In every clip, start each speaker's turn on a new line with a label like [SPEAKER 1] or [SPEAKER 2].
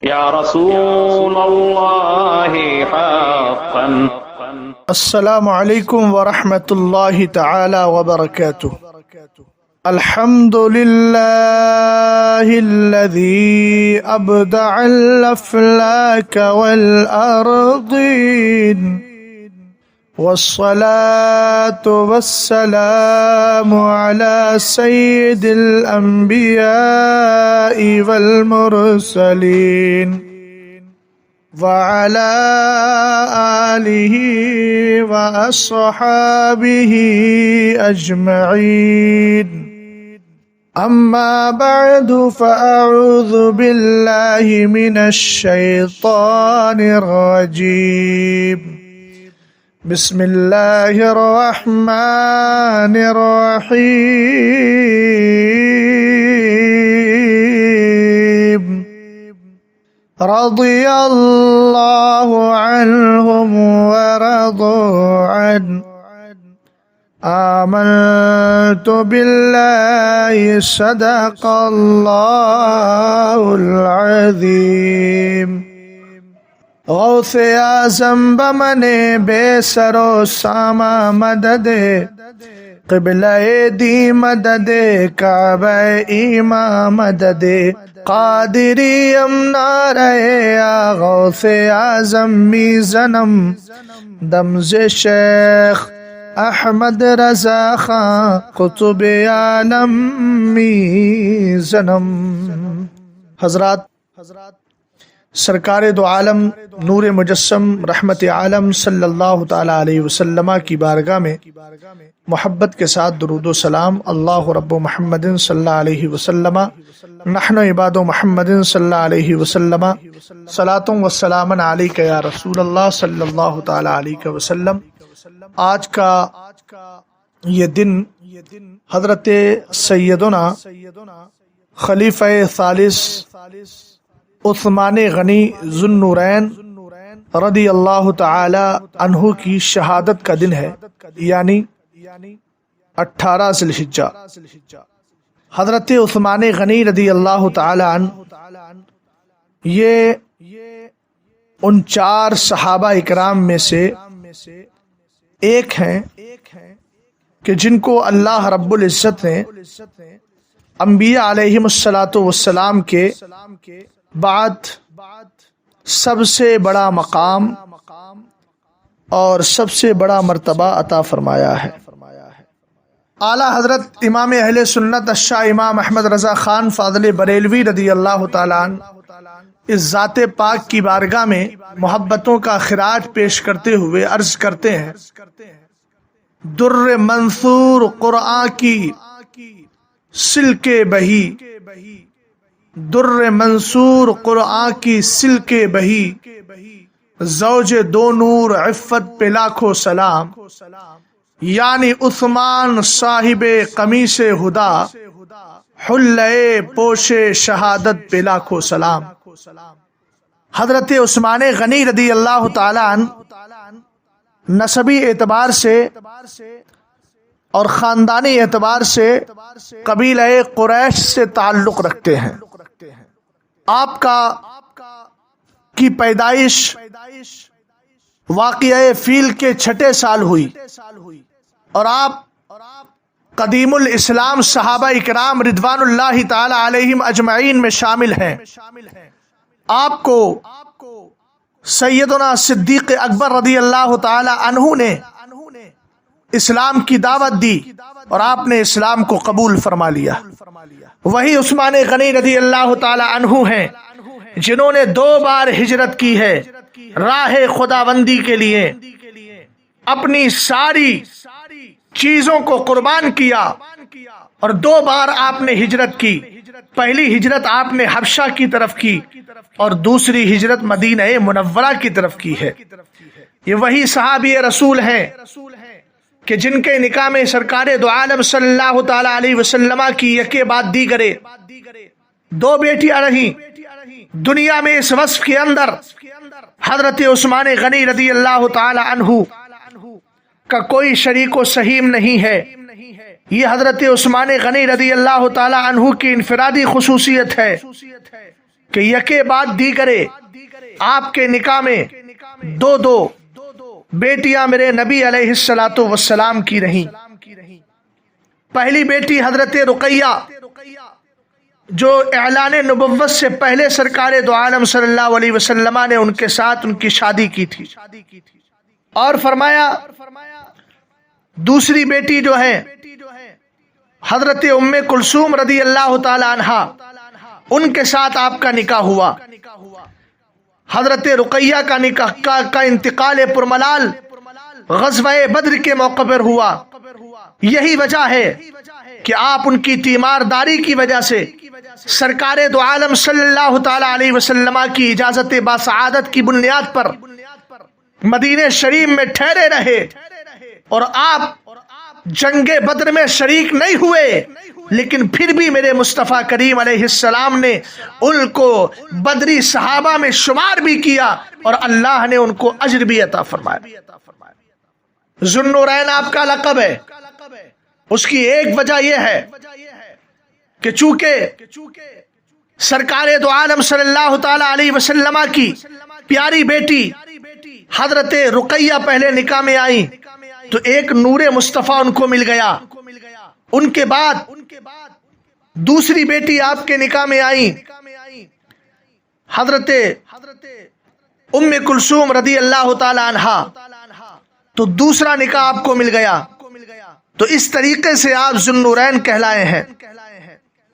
[SPEAKER 1] يا رسول الله حقا.
[SPEAKER 2] السلام علیکم ورحمۃ اللہ تعالی وبرکاتہ. الحمد للہ الذی ابدع الافلاک والارضین والصلاة والسلام على سید الانبیاء والمرسلین وعلى آله وأصحابه أجمعين. أما بعد فأعوذ بالله من الشيطان الرجيم. بسم الله الرحمن الرحيم. رضي الله عنهم ورضوا عنه آمنت بالله صدق الله العظيم. غوث اعظم بمن بے سر و ساما مدد قبلہ دی مدد کعبہ ایماں مدد قادری امنارے یا غوث اعظم می زنم دمز شیخ احمد رضا خان قطب عالم می زنم. حضرات، سرکار دو عالم نور مجسم رحمت عالم صلی اللہ تعالی علیہ وسلم کی بارگاہ میں محبت کے ساتھ درود و سلام. اللہ رب محمد صلی اللہ علیہ وسلم نحن عباد محمد صلی اللہ علیہ وسلم صلاۃ و سلام علیک یا رسول اللہ صلی اللہ تعالی علیہ وسلم. آج کا یہ دن حضرت سیدنا خلیفہ ثالث عثمان غنی ذو النورین رضی اللہ تعالی عنہ کی شہادت کا دن ہے، یعنی 18 ذی الحجہ. حضرت عثمان غنی رضی اللہ تعالی عنہ یہ ان 4 صحابہ اکرام میں سے ایک ہیں کہ جن کو اللہ رب العزت نے انبیاء علیہم السلام کے بعد سب سے بڑا مقام اور سب سے بڑا مرتبہ عطا فرمایا ہے. اعلیٰ حضرت امام اہل سنت الشاہ امام احمد رضا خان فاضل بریلوی رضی اللہ تعالیٰ عنہ اس ذات پاک کی بارگاہ میں محبتوں کا خراج پیش کرتے ہوئے عرض کرتے ہیں: در منصور قرآن کی سلک بہی، در منصور قرآن کی سلک بہی، زوج دو نور عفت پہ لاکھوں سلام. یعنی عثمان صاحب قمیص ہدا، حلے پوش شہادت پہ لاکھوں سلام. حضرت عثمان غنی رضی اللہ تعالی عنہ نسبی اعتبار سے اور خاندانی اعتبار سے قبیلہ قریش سے تعلق رکھتے ہیں. آپ کی پیدائش واقعہ فیل کے 6 سال ہوئی اور آپ قدیم الاسلام صحابہ اکرام رضوان اللہ تعالی علیہم اجمعین میں شامل ہیں. آپ کو سیدنا صدیق اکبر رضی اللہ تعالی عنہ نے اسلام کی دعوت دی اور آپ نے اسلام کو قبول فرما لیا. وہی عثمان غنی رضی اللہ تعالی عنہ ہیں جنہوں نے 2 بار ہجرت کی ہے راہ خداوندی کے لیے، اپنی ساری چیزوں کو قربان کیا اور 2 بار آپ نے ہجرت کی. پہلی ہجرت آپ نے حبشہ کی طرف کی اور دوسری ہجرت مدینہ منورہ کی طرف کی ہے. یہ وہی صحابی رسول ہیں کہ جن کے نکاح میں سرکار دو عالم صلی اللہ تعالی علیہ وسلم کی یکے بعد دیگرے 2 بیٹیاں رہیں. دنیا میں اس وصف کے اندر حضرت عثمان غنی رضی اللہ تعالی عنہ کا کوئی شریک و سہیم نہیں ہے. یہ حضرت عثمان غنی رضی اللہ تعالی عنہ کی انفرادی خصوصیت ہے کہ یکے بعد دیگرے آپ کے نکاح میں دو دو بیٹیاں میرے نبی علیہ الصلوۃ والسلام کی رہیں۔ پہلی بیٹی حضرت رقیہ جو اعلان نبوت سے پہلے سرکار دو عالم صلی اللہ علیہ وسلم نے ان کے ساتھ ان کی شادی کی تھی، اور فرمایا دوسری بیٹی جو ہے حضرت ام کلثوم رضی اللہ تعالی عنہا، ان کے ساتھ آپ کا نکاح ہوا۔ حضرت رقیہ کا نکاح کا انتقال پرملال غزوہ بدر کے موقع پر ہوا۔ یہی وجہ ہے کہ آپ ان کی تیمارداری کی وجہ سے سرکار دو عالم صلی اللہ تعالی علیہ وسلم کی اجازت باسعادت کی بنیاد پر مدینہ شریف میں ٹھہرے رہے، اور آپ جنگ بدر میں شریک نہیں ہوئے، لیکن پھر بھی میرے مصطفیٰ کریم علیہ السلام نے ان کو بدری صحابہ میں شمار بھی کیا، اور اللہ نے ان کو اجر بھی عطا فرمایا۔ ذو النورین آپ کا لقب ہے۔ اس کی ایک وجہ یہ ہے کہ چونکہ سرکار دو عالم صلی اللہ تعالی علیہ وسلم کی پیاری بیٹی حضرت رقیہ پہلے نکاح میں آئی تو ایک نور مصطفیٰ ان کو مل گیا۔ ان کے بعد دوسری بیٹی آپ کے نکاح میں آئی حضرت ام کلثوم رضی اللہ تعالی عنہا، تو دوسرا نکاح آپ کو مل گیا۔ تو اس طریقے سے آپ ذو النورین کہلائے ہیں۔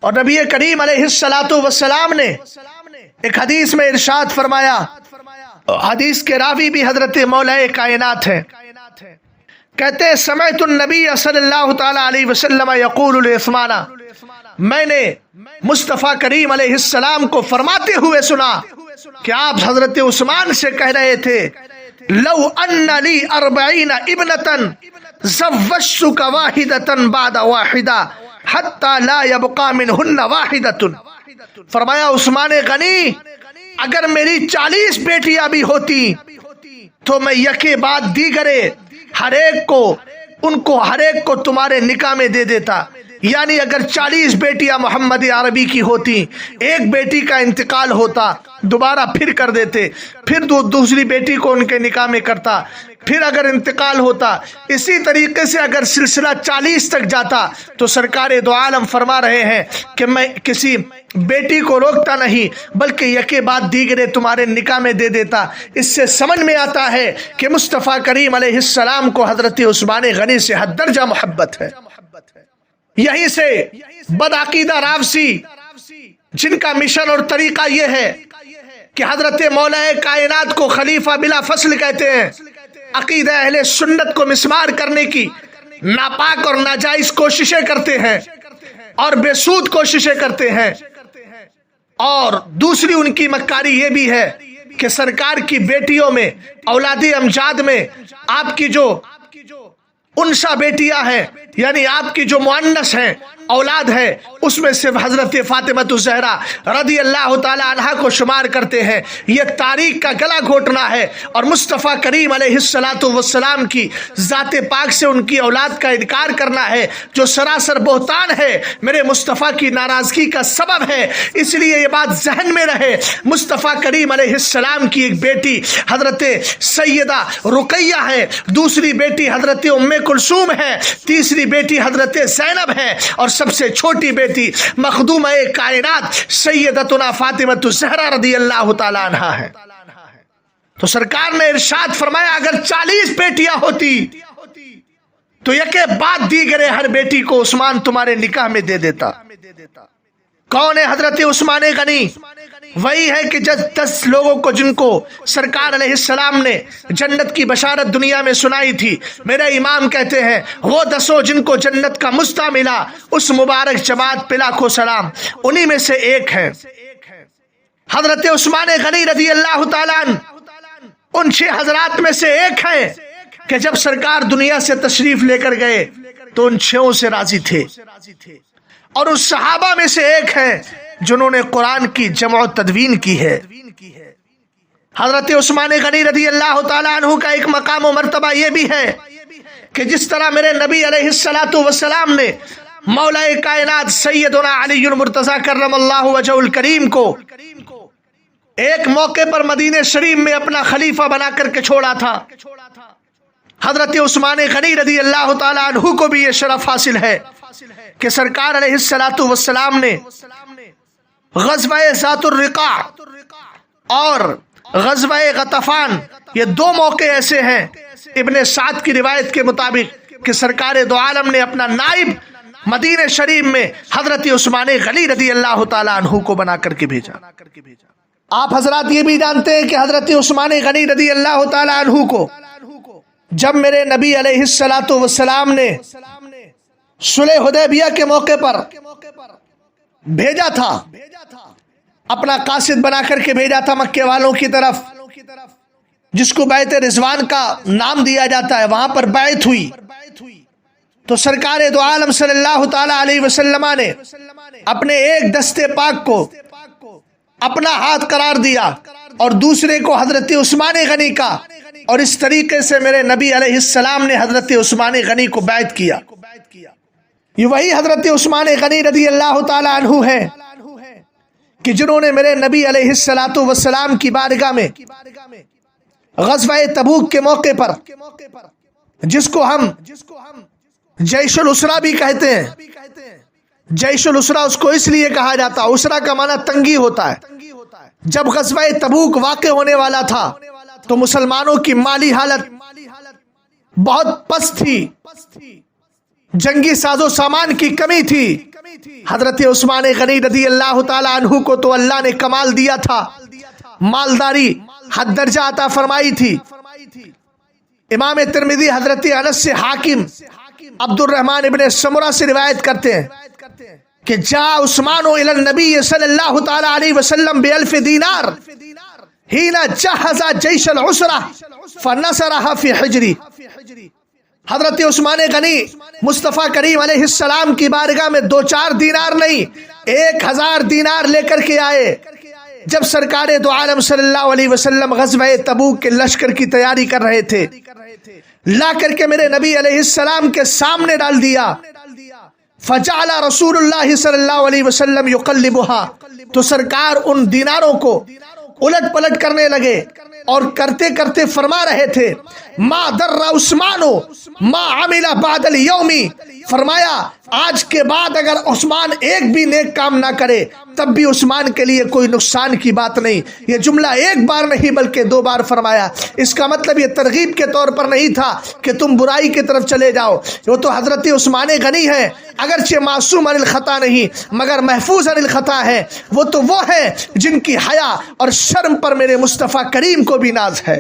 [SPEAKER 2] اور نبی کریم علیہ الصلوۃ والسلام نے ایک حدیث میں ارشاد فرمایا، حدیث کے راوی بھی حضرت مولا کائنات ہیں، کہتے ہیں سمعت النبی صلی اللہ تعالی علیہ وسلم یقول لعثمان، میں نے مصطفیٰ کریم علیہ السلام کو فرماتے ہوئے سنا کہ آپ حضرت عثمان سے کہہ رہے تھے، لو ان لی 40 ابنة زوجتک واحدة بعد واحدة حتى لا يبقى منهن واحدة۔ فرمایا عثمان غنی، اگر میری 40 بیٹیاں بھی ہوتی تو میں یکے بعد دیگرے ہر ایک کو تمہارے نکاح میں دے دیتا۔ یعنی اگر 40 بیٹیاں محمد عربی کی ہوتی، ایک بیٹی کا انتقال ہوتا، دوبارہ پھر کر دیتے، پھر دوسری بیٹی کو ان کے نکاح میں کرتا، پھر اگر انتقال ہوتا، اسی طریقے سے اگر سلسلہ 40 تک جاتا تو سرکار دو عالم فرما رہے ہیں کہ میں کسی بیٹی کو روکتا نہیں، بلکہ یکے بعد دیگرے تمہارے نکاح میں دے دیتا۔ اس سے سمجھ میں آتا ہے کہ مصطفیٰ کریم علیہ السلام کو حضرت عثمان غنی سے حد درجہ محبت ہے۔ یہیں سے بدعقیدہ راوسی جن کا مشن اور طریقہ یہ ہے کہ حضرت مولا کائنات کو خلیفہ بلا فصل کہتے ہیں، عقیدہ اہل سنت کو مسمار کرنے کی ناپاک اور ناجائز کوششیں کرتے ہیں اور بے سود کوششیں کرتے ہیں۔ اور دوسری ان کی مکاری یہ بھی ہے کہ سرکار کی بیٹیوں میں، اولاد امجاد میں آپ کی جو انسا بیٹیاں ہیں، یعنی آپ کی جو مؤنث ہیں اولاد ہے، اس میں صرف حضرت فاطمہ الزہرا رضی اللہ تعالی عنہا کو شمار کرتے ہیں۔ یہ تاریخ کا گلا گھونٹنا ہے اور مصطفیٰ کریم علیہ الصلوۃ والسلام کی ذات پاک سے ان کی اولاد کا انکار کرنا ہے، جو سراسر بہتان ہے، میرے مصطفیٰ کی ناراضگی کا سبب ہے۔ اس لیے یہ بات ذہن میں رہے، مصطفیٰ کریم علیہ السلام کی ایک بیٹی حضرت سیدہ رقیہ ہے، دوسری بیٹی حضرت ام کلثوم ہے، تیسری بیٹی حضرت زینب ہے، اور سب سے چھوٹی بیٹی مخدومہ کائنات سیدتنا فاطمہ الزہرا رضی اللہ تعالی عنہا ہے۔ تو سرکار نے ارشاد فرمایا اگر 40 بیٹیاں ہوتی تو یکے بعد دیگرے ہر بیٹی کو عثمان تمہارے نکاح میں دے دیتا۔ کون ہے حضرت عثمان غنی؟ وہی ہے کہ 10 لوگوں کو جن کو سرکار علیہ السلام نے جنت کی بشارت دنیا میں سنائی تھی، میرے امام کہتے ہیں وہ 10 جن کو جنت کا مستہ ملا، اس مبارک جماعت پہ لاکھوں سلام، انہی میں سے ایک ہے حضرت عثمان غنی رضی اللہ تعالیٰ عنہ۔ ان 6 حضرات میں سے ایک ہے کہ جب سرکار دنیا سے تشریف لے کر گئے تو ان 6 سے راضی تھے، اور اس صحابہ میں سے ایک ہے جنہوں نے قرآن کی جمع و تدوین کی ہے۔ حضرت عثمان غنی رضی اللہ تعالیٰ عنہ کا ایک مقام و مرتبہ یہ بھی ہے کہ جس طرح میرے نبی علیہ الصلوۃ والسلام نے مولا کائنات سیدنا علی المرتضیٰ کرم اللہ وجہ الکریم کو ایک موقع پر مدینہ شریف میں اپنا خلیفہ بنا کر کے چھوڑا تھا. حضرت عثمان غنی رضی اللہ تعالیٰ عنہ کو بھی یہ شرف حاصل ہے کہ سرکار علیہ الصلوۃ والسلام نے غزوہ ذات الرقاع اور غزوہ غطفان، یہ دو موقع ایسے ہیں ابن سعد کی روایت کے مطابق کہ سرکار دو عالم نے اپنا نائب مدینہ شریف میں حضرت عثمان غنی رضی اللہ تعالیٰ عنہ کو بنا کر کے بھیجا. آپ حضرات یہ بھی جانتے ہیں کہ حضرت عثمان غنی رضی اللہ تعالیٰ عنہ کو جب میرے نبی علیہ الصلوۃ والسلام نے صلح حدیبیہ کے موقع پر بھیجا تھا، اپنا قاصد بنا کر کے بھیجا تھا مکے والوں کی طرف، جس کو بیعت رضوان کا نام دیا جاتا ہے، وہاں پر بیعت ہوئی تو سرکار دو عالم صلی اللہ تعالی علیہ وسلم نے اپنے ایک دستے پاک کو اپنا ہاتھ قرار دیا اور دوسرے کو حضرت عثمان غنی کا، اور اس طریقے سے میرے نبی علیہ السلام نے حضرت عثمان غنی کو بیعت کیا. یہ وہی حضرت عثمان غنی رضی اللہ تعالی عنہ ہے کہ جنہوں نے میرے نبی علیہ الصلوۃ والسلام کی بارگاہ میں غزوہ تبوک کے موقع پر، جس کو ہم جیش الاسرہ بھی کہتے ہیں، جیش الاسرہ اس کو اس لیے کہا جاتا ہے، اسرہ کا معنی تنگی ہوتا ہے. جب غزوہ تبوک واقع ہونے والا تھا تو مسلمانوں کی مالی حالت بہت پست تھی، جنگی ساز و سامان کی کمی تھی. حضرت عثمان غنی رضی اللہ تعالی عنہ کو تو اللہ نے کمال دیا تھا، مالداری حد درجہ عطا فرمائی تھی. امام ترمذی حضرت انس سے حاکم عبد الرحمن ابن سمرہ سے روایت کرتے ہیں کہ جا عثمان الی النبی صلی اللہ تعالی علیہ وسلم ب1000 دینار حین جہز جیش العسرہ فنصرها فی حجری. حضرت عثمان غنی مصطفیٰ کریم علیہ السلام کی بارگاہ میں 2-4 دینار نہیں 1000 دینار لے کر کے آئے. جب سرکار دو عالم صلی اللہ علیہ وسلم غزوہ تبوک کے لشکر کی تیاری کر رہے تھے، لا کر کے میرے نبی علیہ السلام کے سامنے ڈال دیا. فجعل رسول اللہ صلی اللہ علیہ وسلم یقلبها، تو سرکار ان دیناروں کو الٹ پلٹ کرنے لگے اور کرتے کرتے فرما رہے تھے ما در عثمان ما عمل بعد اليوم، فرمایا آج کے بعد اگر عثمان ایک بھی نیک کام نہ کرے تب بھی عثمان کے لیے کوئی نقصان کی بات نہیں. یہ جملہ ایک بار نہیں بلکہ 2 بار فرمایا. اس کا مطلب یہ ترغیب کے طور پر نہیں تھا کہ تم برائی کی طرف چلے جاؤ. وہ تو حضرت عثمان غنی ہے، اگرچہ معصوم عن الخطا نہیں مگر محفوظ عن الخطا ہے. وہ تو وہ ہے جن کی حیا اور شرم پر میرے مصطفیٰ کریم کو بھی ناز ہے.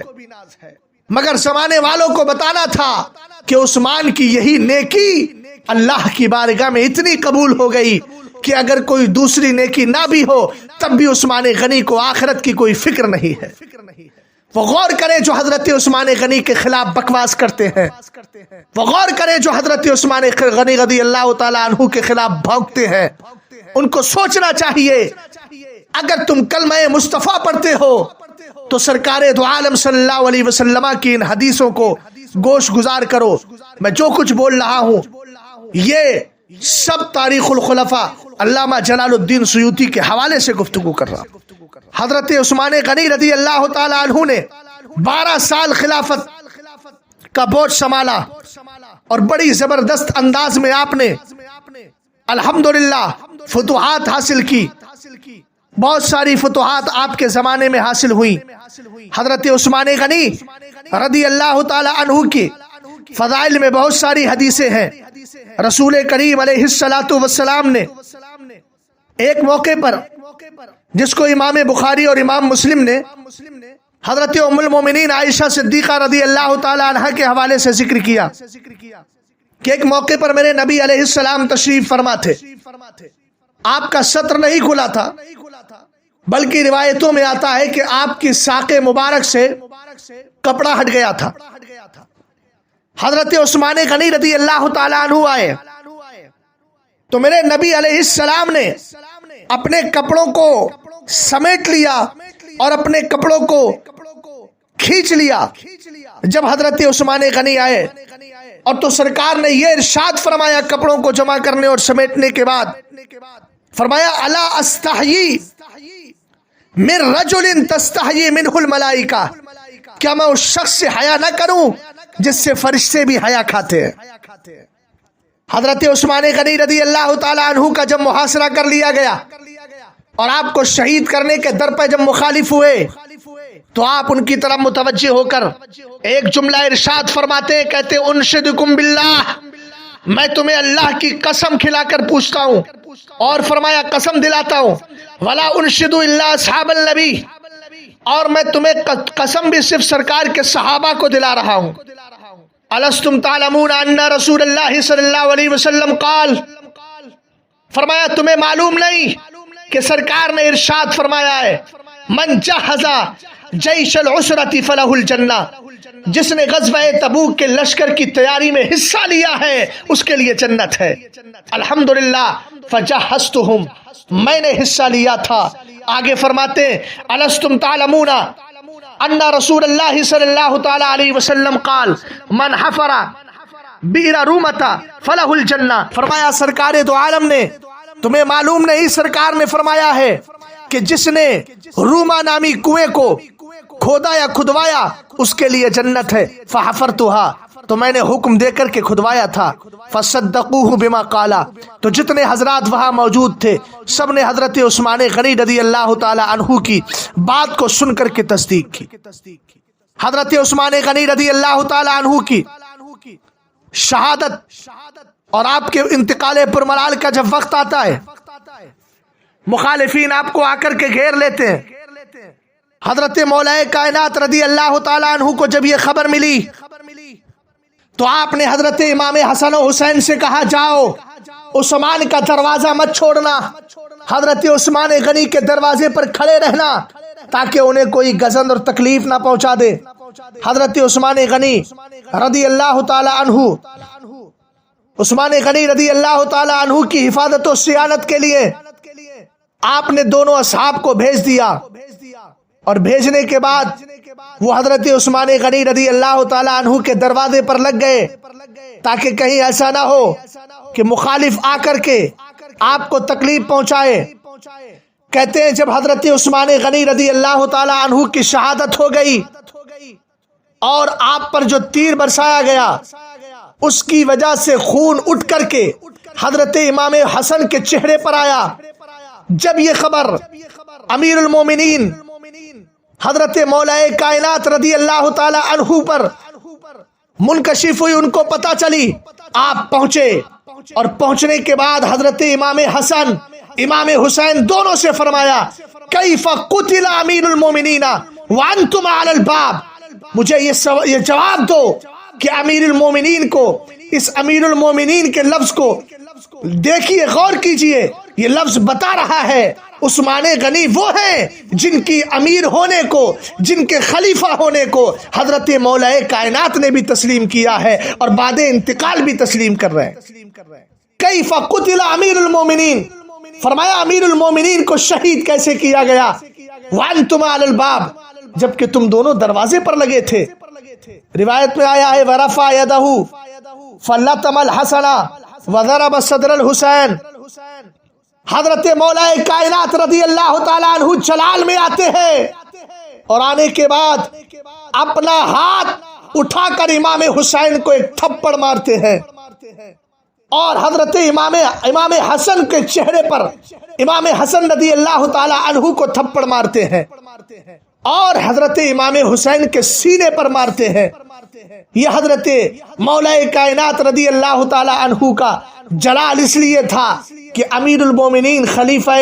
[SPEAKER 2] مگر زمانے والوں کو بتانا تھا کہ عثمان کی یہی نیکی اللہ کی بارگاہ میں اتنی قبول ہو گئی کہ اگر کوئی دوسری نیکی نہ بھی ہو تب بھی عثمان غنی کو آخرت کی کوئی فکر نہیں ہے. وہ غور کریں جو حضرت عثمان غنی کے خلاف بکواس کرتے ہیں، وہ غور کریں جو حضرت عثمان غنی رضی اللہ تعالیٰ عنہ کے خلاف بھونکتے ہیں. ان کو سوچنا چاہیے اگر تم کلمہ مصطفیٰ پڑھتے ہو تو سرکار دو عالم صلی اللہ علیہ وسلم کی ان حدیثوں کو گوش گزار کرو. میں جو کچھ بول رہا ہوں یہ سب تاریخ الخلفاء علامہ جلال الدین سیوطی کے حوالے سے گفتگو کر رہا ہوں. حضرت عثمان غنی رضی اللہ تعالی عنہ نے 12 سال خلافت کا بوجھ سنبھالا اور بڑی زبردست انداز میں آپ نے الحمدللہ فتوحات حاصل کی. بہت ساری فتوحات آپ کے زمانے میں حاصل ہوئی. حضرت عثمان غنی رضی اللہ تعالی عنہ کی فضائل میں بہت ساری حدیثیں ہیں. رسول کریم علیہ الصلوۃ والسلام نے ایک موقع پر جس کو امام بخاری اور امام مسلم نے حضرت ام المومنین عائشہ صدیقہ رضی اللہ تعالی عنہا کے حوالے سے ذکر کیا کہ ایک موقع پر میرے نبی علیہ السلام تشریف فرما تھے. آپ کا سطر نہیں کھلا تھا بلکہ روایتوں میں آتا ہے کہ آپ کی ساق مبارک سے کپڑا ہٹ گیا تھا. حضرت عثمان غنی رضی اللہ تعالی عنہ آئے تو میرے نبی علیہ السلام نے اپنے کپڑوں کو سمیٹ لیا اور اپنے کپڑوں کو کھینچ لیا. جب حضرت عثمان غنی آئے اور تو سرکار نے یہ ارشاد فرمایا کپڑوں کو جمع کرنے اور سمیٹنے کے بعد، فرمایا الا استحیی من رجل تستحیی منہ الملائکہ، کیا میں اس شخص سے حیا نہ کروں جس سے فرشتے بھی حیا کھاتے ہیں؟ حضرت عثمان غنی رضی اللہ تعالی عنہ کا جب محاصرہ کر لیا گیا اور آپ کو شہید کرنے کے در پہ جب مخالف ہوئے تو آپ ان کی طرف متوجہ ہو کر ایک جملہ ارشاد فرماتے ہیں، کہتے انشدکم باللہ، میں تمہیں اللہ کی قسم کھلا کر پوچھتا ہوں، اور فرمایا قسم دلاتا ہوں، ولا انشد الا اصحاب النبی، اور میں تمہیں قسم بھی صرف سرکار کے صحابہ کو دلا رہا ہوں۔ الستم تعلمون ان رسول اللہ صلی اللہ علیہ وسلم قال، فرمایا تمہیں معلوم نہیں کہ سرکار نے ارشاد فرمایا ہے، من جہز جیش العسرۃ فلہ الجنہ، جس نے غزوہ تبوک کے لشکر کی تیاری میں حصہ لیا ہے اس کے لیے جنت ہے۔ الحمدللہ فجہزتہم، میں نے حصہ لیا تھا۔ آگے فرماتے ہیں الستم تعلمون ان رسول اللہ صلی اللہ تعالی علیہ وسلم قال من حفر بئر رومۃ فلہ الجنہ، فرمایا سرکار دو عالم نے، تمہیں معلوم نہیں سرکار نے فرمایا ہے کہ جس نے روما نامی کنویں کو کھودا یا کھدوایا اس کے لیے جنت ہے۔ فحفرتها، تو میں نے حکم دے کر کے کھدوایا تھا۔ فصدقوه بما قالا، تو جتنے حضرات وہاں موجود تھے سب نے حضرت عثمان غنی رضی اللہ تعالی عنہ کی بات کو سن کر کے تصدیق کی۔ حضرت عثمان غنی رضی اللہ تعالی عنہ کی شہادت اور آپ کے انتقال پرملال کا جب وقت آتا ہے، مخالفین آپ کو آ کر کے گھیر لیتے ہیں۔ حضرت مولا کائنات رضی اللہ تعالی عنہ کو جب یہ خبر ملی تو آپ نے حضرت امام حسن و حسین سے کہا جاؤ عثمان کا دروازہ مت چھوڑنا، حضرت عثمان غنی کے دروازے پر کھڑے رہنا تاکہ انہیں کوئی گزند اور تکلیف نہ پہنچا دے۔ حضرت عثمان غنی رضی اللہ تعالی عنہ، عثمان غنی رضی اللہ تعالی عنہ کی حفاظت و صیانت کے لیے آپ نے دونوں اصحاب کو بھیج دیا، اور بھیجنے کے بعد وہ حضرت عثمان غنی رضی اللہ تعالی عنہ کے دروازے پر لگ گئے تاکہ کہیں ایسا نہ ہو کہ مخالف آ کر کے آپ کو تکلیف پہنچائے۔ کہتے ہیں جب حضرت عثمان غنی رضی اللہ تعالی عنہ کی شہادت ہو گئی اور آپ پر جو تیر برسایا گیا اس کی وجہ سے خون اٹھ کر کے حضرت امام حسن کے چہرے پر آیا۔ جب یہ خبر امیر المومنین حضرت مولا کائنات رضی اللہ تعالی عنہ پر منکشف ہوئی، ان کو پتہ چلی، آپ پہنچے، اور پہنچنے کے بعد حضرت امام حسن امام حسین دونوں سے فرمایا کیف قتل امیر المومنین وانتم علی الباب، مجھے یہ جواب دو کہ امیر المومنین کو، اس امیر المومنین کے لفظ کو دیکھیے، غور کیجئے، یہ لفظ بتا رہا ہے عثمان غنی وہ ہیں جن کی امیر ہونے کو، جن کے خلیفہ ہونے کو حضرت مولا کائنات نے بھی تسلیم کیا ہے اور بعد انتقال بھی تسلیم کر رہے ہیں۔ کیف قتل امیر المومنین، فرمایا امیر المومنین کو شہید کیسے کیا گیا؟ وانتم علی الباب، جبکہ تم دونوں دروازے پر لگے تھے۔ روایت میں آیا ہے ورفع یدہ فلطم الحسن وضرب صدر الحسین، حضرت مولا کائنات رضی اللہ تعالیٰ عنہ جلال میں آتے ہیں اور آنے کے بعد اپنا ہاتھ اٹھا کر امام حسین کو ایک تھپڑ مارتے ہیں، اور حضرت امام حسن کے چہرے پر امام حسن رضی اللہ تعالیٰ عنہ کو تھپڑ مارتے ہیں، اور حضرت امام حسین کے سینے پر مارتے ہیں۔ یہ حضرت مولا کائنات رضی اللہ تعالی عنہ کا جلال اس لیے تھا کہ امیر المومنین خلیفہ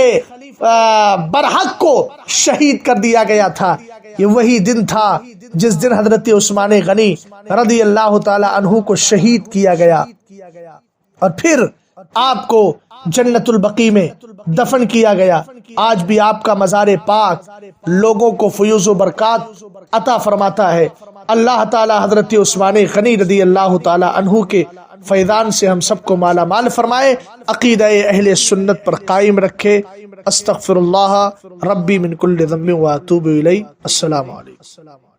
[SPEAKER 2] برحق کو شہید کر دیا گیا تھا۔ یہ وہی دن تھا جس دن حضرت عثمان غنی رضی اللہ تعالی عنہ کو شہید کیا گیا، اور پھر آپ کو جنت البقیع میں دفن کیا گیا۔ آج بھی آپ کا مزار پاک لوگوں کو فیوز و برکات عطا فرماتا ہے۔ اللہ تعالی حضرت عثمان غنی رضی اللہ تعالی عنہ کے فیضان سے ہم سب کو مالا مال فرمائے، عقیدہ اہل سنت پر قائم رکھے۔ استغفر اللہ ربی من کل ذنب و اتوب الیہ۔ السلام علیکم۔